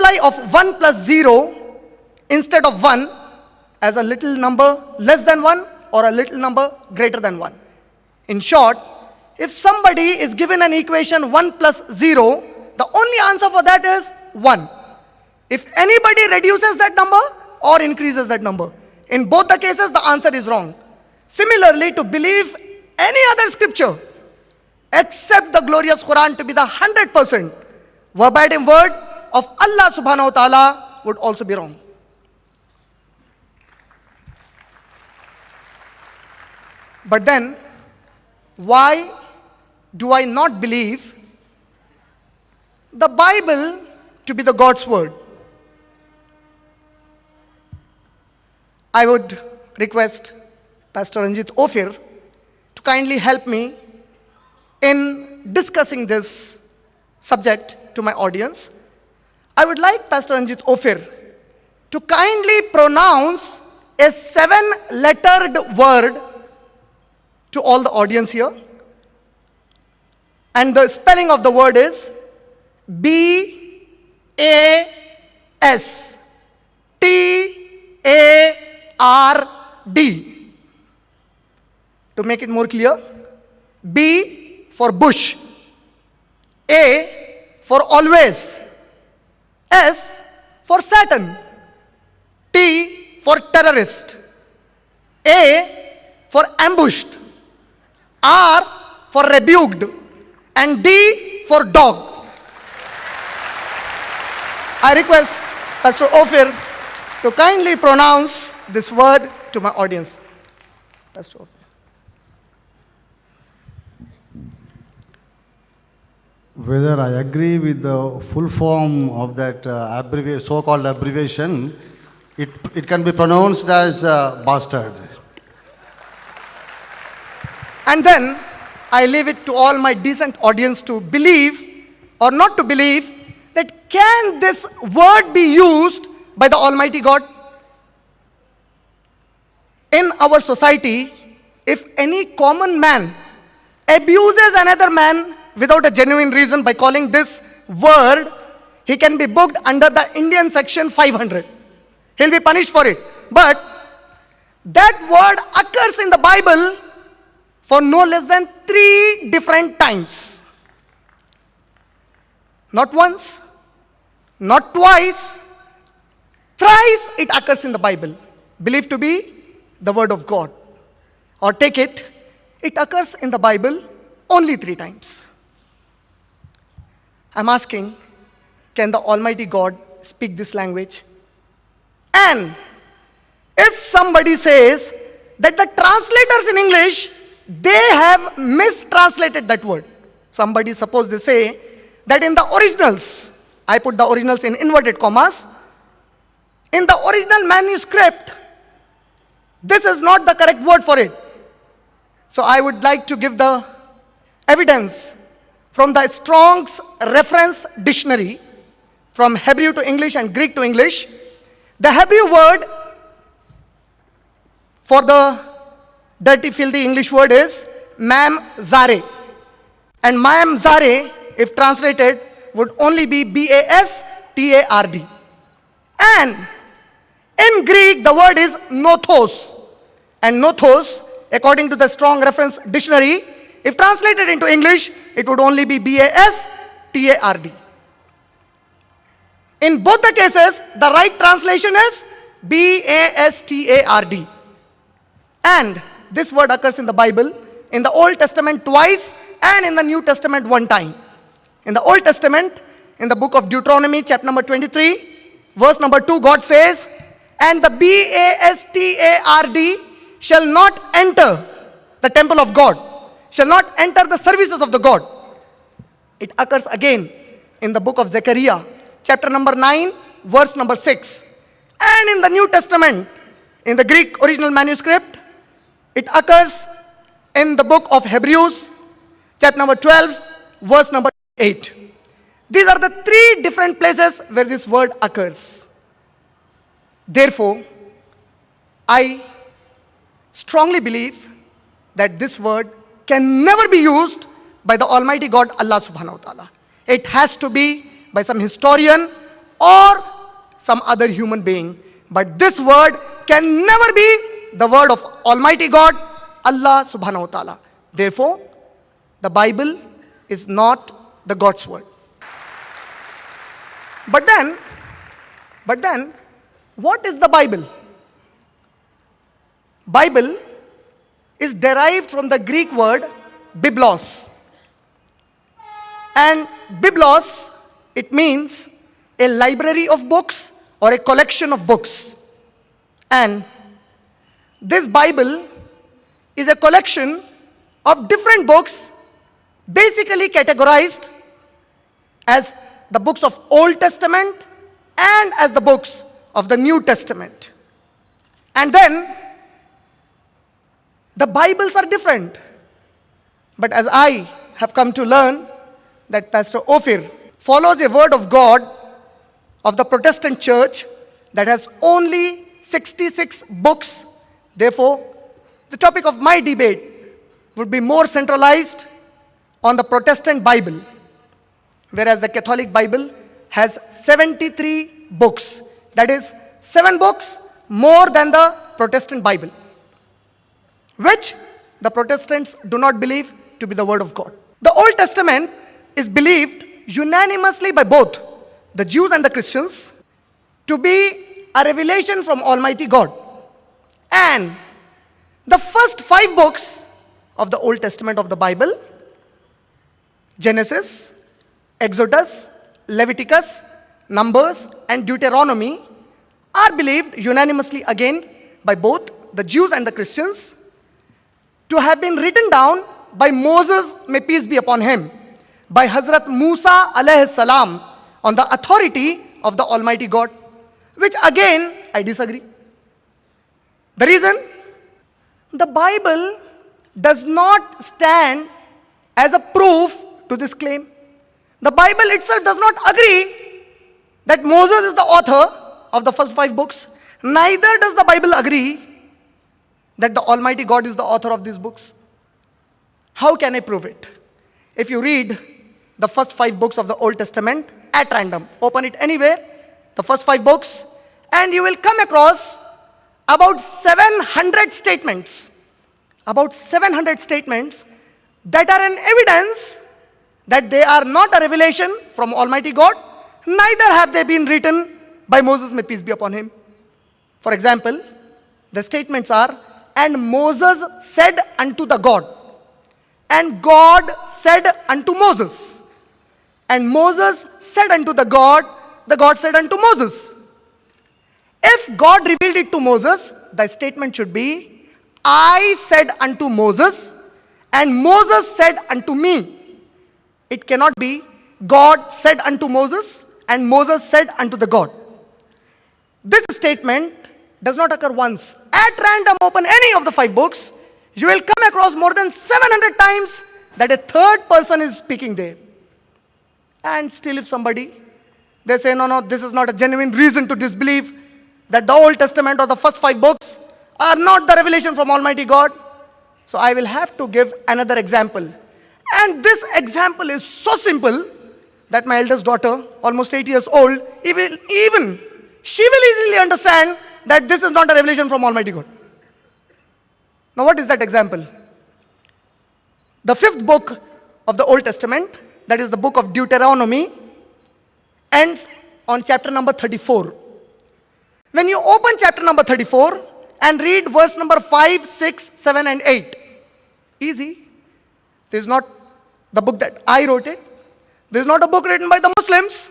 multiply of 1 plus 0 instead of 1 as a little number less than 1 or a little number greater than 1. In short, if somebody is given an equation 1 plus 0, the only answer for that is 1. If anybody reduces that number or increases that number, in both the cases the answer is wrong. Similarly, to believe any other scripture except the glorious Quran to be the 100% verbatim word of Allah subhanahu wa ta'ala would also be wrong. But then, why do I not believe the Bible to be the God's word? I would request Pastor Ranjit Ophir to kindly help me in discussing this subject to my audience. I would like Pastor Ranjit Ophir to kindly pronounce a 7-lettered word to all the audience here. And the spelling of the word is B-A-S-T-A-R-D. To make it more clear, B for bush, A for always, S for Saturn, T for terrorist, A for ambushed, R for rebuked, and D for dog. I request Pastor Ophir to kindly pronounce this word to my audience. Pastor Ophir. Whether I agree with the full form of that so-called abbreviation, it can be pronounced as bastard. And then I leave it to all my decent audience to believe or not to believe that can this word be used by the Almighty God? In our society, if any common man abuses another man without a genuine reason by calling this word, he can be booked under the Indian section 500. He'll be punished for it. But that word occurs in the Bible for no less than 3 different times. Not once, not twice, thrice it occurs in the Bible, believed to be the word of God. Or take it, it occurs in the Bible only 3 times. I'm asking, can the Almighty God speak this language? And if somebody says that the translators in English, they have mistranslated that word. Somebody, suppose they say that in the originals, I put the originals in inverted commas, in the original manuscript, this is not the correct word for it. So I would like to give the evidence from the Strong's Reference Dictionary, from Hebrew to English and Greek to English. The Hebrew word for the dirty, filthy English word is mamzare. And mamzare, if translated, would only be B-A-S-T-A-R-D. And in Greek, the word is nothos. And nothos, according to the Strong Reference Dictionary, if translated into English, it would only be B-A-S-T-A-R-D. In both the cases, the right translation is B-A-S-T-A-R-D. And this word occurs in the Bible, in the Old Testament twice, and in the New Testament 1 time. In the Old Testament, in the book of Deuteronomy, chapter number 23, verse number 2, God says, "And the B-A-S-T-A-R-D shall not enter the temple of God, shall not enter the services of the God." It occurs again in the book of Zechariah, chapter number 9, verse number 6. And in the New Testament, in the Greek original manuscript, it occurs in the book of Hebrews, chapter number 12, verse number 8. These are the 3 different places where this word occurs. Therefore, I strongly believe that this word can never be used by the Almighty God, Allah subhanahu wa ta'ala. It has to be by some historian or some other human being. But this word can never be the word of Almighty God, Allah subhanahu wa ta'ala. Therefore, the Bible is not the God's word. But then, what is the Bible? Bible is derived from the Greek word biblos. And biblos, it means a library of books or a collection of books. And this Bible is a collection of different books, basically categorized as the books of Old Testament and as the books of the New Testament. And then the Bibles are different. But as I have come to learn that Pastor Ophir follows a word of God of the Protestant church that has only 66 books. Therefore, the topic of my debate would be more centralized on the Protestant Bible, whereas the Catholic Bible has 73 books. That is 7 books more than the Protestant Bible, which the Protestants do not believe to be the word of God. The Old Testament is believed unanimously by both the Jews and the Christians to be a revelation from Almighty God. And the first 5 books of the Old Testament of the Bible, Genesis, Exodus, Leviticus, Numbers, and Deuteronomy, are believed unanimously again by both the Jews and the Christians to have been written down by Moses, may peace be upon him, by Hazrat Musa alayhi salam, on the authority of the Almighty God, which again I disagree. The reason? The Bible does not stand as a proof to this claim. The Bible itself does not agree that Moses is the author of the first 5 books. Neither does the Bible agree that the Almighty God is the author of these books. How can I prove it? If you read the first 5 books of the Old Testament at random, open it anywhere, the first 5 books, and you will come across about 700 statements. About 700 statements that are an evidence that they are not a revelation from Almighty God, neither have they been written by Moses, may peace be upon him. For example, the statements are, and Moses said unto the God, and God said unto Moses, and Moses said unto the God said unto Moses. If God revealed it to Moses, the statement should be, I said unto Moses, and Moses said unto me. It cannot be God said unto Moses, and Moses said unto the God. This statement does not occur once. At random, open any of the 5 books, you will come across more than 700 times that a third person is speaking there. And still if somebody, they say, no, this is not a genuine reason to disbelieve that the Old Testament or the first 5 books are not the revelation from Almighty God. So I will have to give another example. And this example is so simple that my eldest daughter, almost 8 years old, even she will easily understand that this is not a revelation from Almighty God. Now what is that example? The 5th book of the Old Testament, that is the book of Deuteronomy, ends on chapter number 34. When you open chapter number 34 and read verse number 5, 6, 7 and 8, easy. This is not the book that I wrote it. This is not a book written by the Muslims.